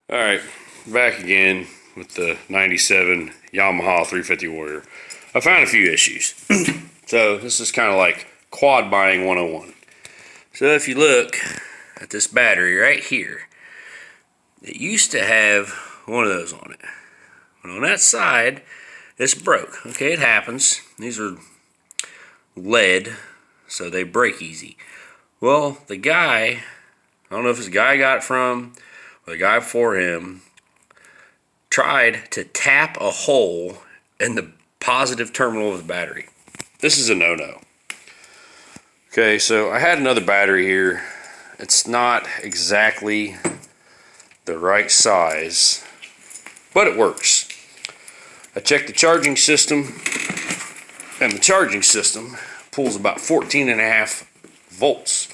Alright, back again with the 97 Yamaha 350 Warrior. I found a few issues. So this is kind of like quad buying 101. So if you look at this battery right here, it used to have one of those on it. But on that side, it's broke. Okay, it happens. These are lead, so they break easy. Well, the guy, I don't know if it's the guy I got it from, or the guy before him, tried to tap a hole in the positive terminal of the battery. This is a no-no. Okay, so I had another battery here. It's not exactly the right size, but it works. I checked the charging system, and the charging system pulls about 14.5 volts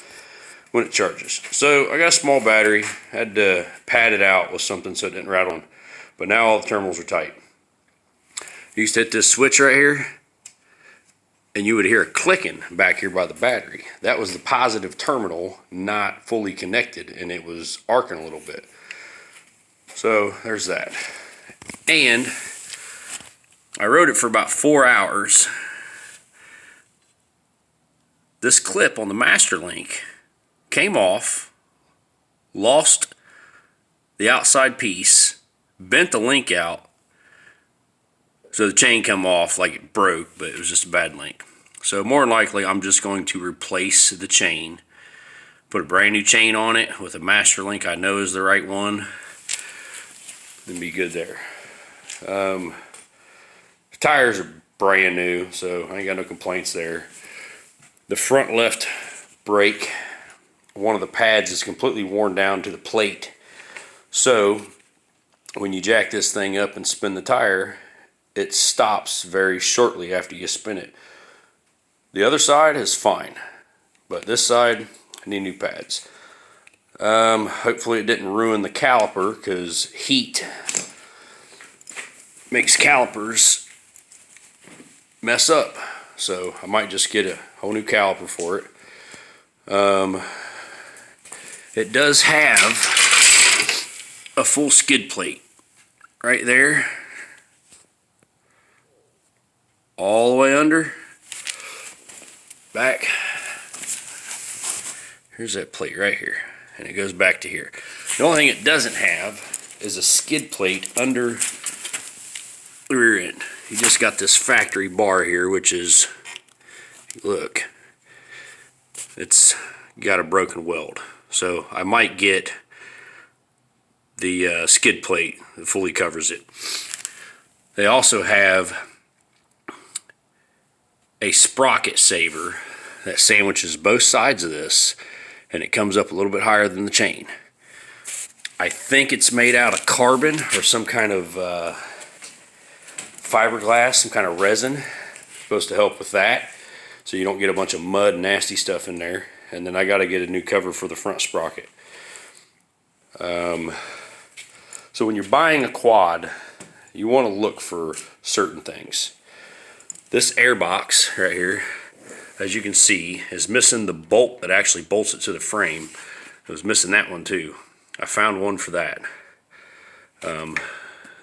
when it charges. So I got a small battery, had to pad it out with something so it didn't rattle on, but now all the terminals are tight. You used to hit this switch right here, and you would hear it clicking back here by the battery. That was the positive terminal not fully connected, and it was arcing a little bit. So there's that. And I rode it for about 4 hours. This clip on the master link came off, lost the outside piece, bent the link out, so the chain come off like it broke, but it was just a bad link. So more than likely, I'm just going to replace the chain, put a brand new chain on it with a master link I know is the right one, then be good there. The tires are brand new, so I ain't got no complaints there. The front left brake, one of the pads is completely worn down to the plate. So when you jack this thing up and spin the tire, it stops very shortly after you spin it. The other side is fine, but this side, I need new pads. Hopefully it didn't ruin the caliper, because heat makes calipers mess up. So I might just get a whole new caliper for it. It does have a full skid plate right there, all the way under, back. Here's that plate right here, and it goes back to here. The only thing it doesn't have is a skid plate under the rear end. You just got this factory bar here, which is, look, it's got a broken weld. So I might get the skid plate that fully covers it. They also have a sprocket saver that sandwiches both sides of this, and it comes up a little bit higher than the chain. I think it's made out of carbon or some kind of fiberglass, some kind of resin, supposed to help with that, so you don't get a bunch of mud and nasty stuff in there. And then I got to get a new cover for the front sprocket. So when you're buying a quad, you want to look for certain things. This air box right here, as you can see, is missing the bolt that actually bolts it to the frame. It was missing that one too. I found one for that.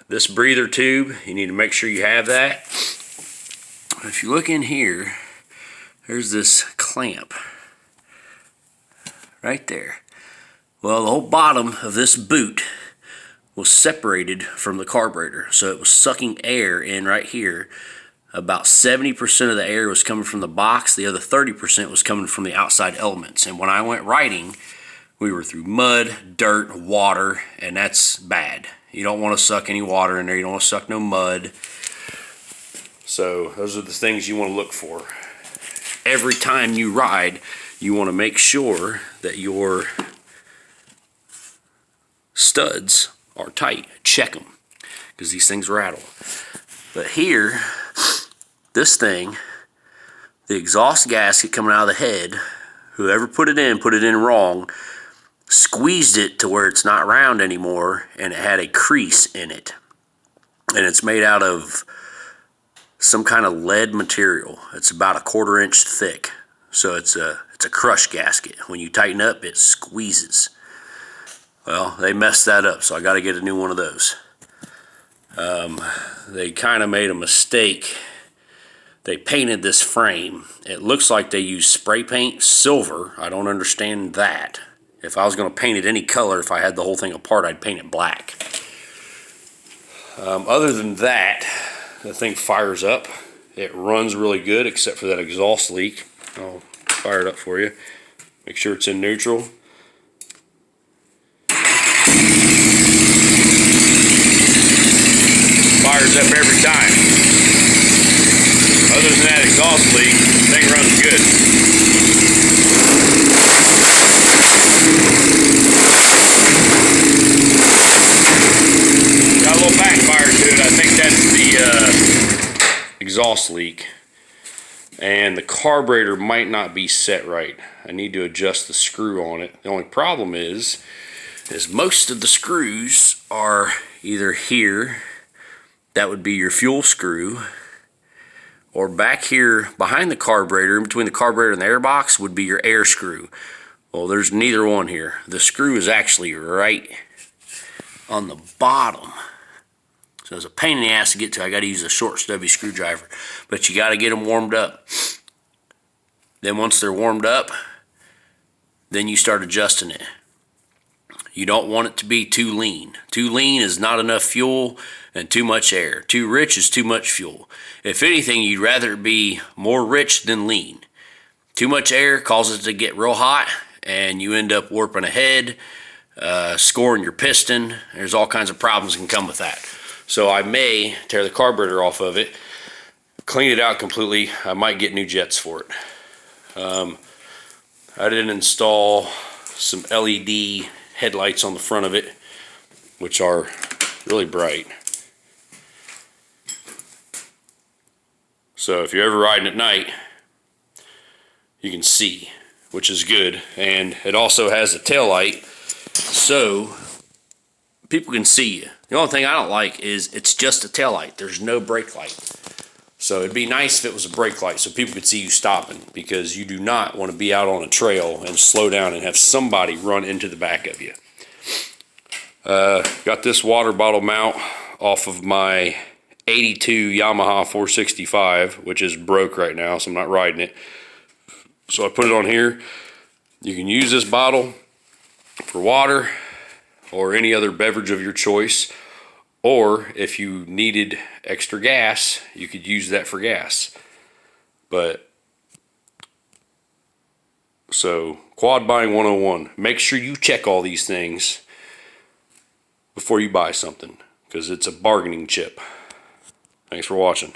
This breather tube, you need to make sure you have that. If you look in here, there's this clamp right there. Well, the whole bottom of this boot was separated from the carburetor, so it was sucking air in right here. About 70% of the air was coming from the box, the other 30% was coming from the outside elements. And when I went riding, we were through mud, dirt, water, and that's bad. You don't want to suck any water in there, you don't want to suck no mud. So those are the things you want to look for. Every time you ride, you want to make sure that your studs are tight. Check them, because these things rattle. But here, this thing, the exhaust gasket coming out of the head, whoever put it in wrong, squeezed it to where it's not round anymore, and it had a crease in it. And it's made out of some kind of lead material. It's about 1/4 inch thick. So it's a crush gasket. When you tighten up, it squeezes. Well, they messed that up, so I got to get a new one of those. They kind of made a mistake. They painted this frame. It looks like they used spray paint silver. I don't understand that. If I was going to paint it any color, if I had the whole thing apart, I'd paint it black. Other than that, the thing fires up. It runs really good, except for that exhaust leak. I'll fire it up for you. Make sure it's in neutral. Fires up every time. Other than that exhaust leak, the thing runs good. Got a little backfire to it. I think that's the exhaust leak. And the carburetor might not be set right. I need to adjust the screw on it. The only problem is most of the screws are either here, that would be your fuel screw, or back here behind the carburetor, in between the carburetor and the air box, would be your air screw. Well, there's neither one here. The screw is actually right on the bottom. So it's a pain in the ass to get to. I got to use a short, stubby screwdriver. But you got to get them warmed up. Then once they're warmed up, then you start adjusting it. You don't want it to be too lean. Too lean is not enough fuel and too much air. Too rich is too much fuel. If anything, you'd rather it be more rich than lean. Too much air causes it to get real hot and you end up warping a head, scoring your piston. There's all kinds of problems that can come with that. So I may tear the carburetor off of it, clean it out completely. I might get new jets for it. I didn't install some LED headlights on the front of it, which are really bright. So if you're ever riding at night, you can see, which is good. And it also has a tail light, so people can see you. The only thing I don't like is it's just a tail light. There's no brake light. So it'd be nice if it was a brake light so people could see you stopping, because you do not want to be out on a trail and slow down and have somebody run into the back of you. Got this water bottle mount off of my 82 Yamaha 465, which is broke right now, so I'm not riding it. So I put it on here. You can use this bottle for water or any other beverage of your choice. Or if you needed extra gas, you could use that for gas. So quad buying 101. Make sure you check all these things before you buy something, because it's a bargaining chip. Thanks for watching.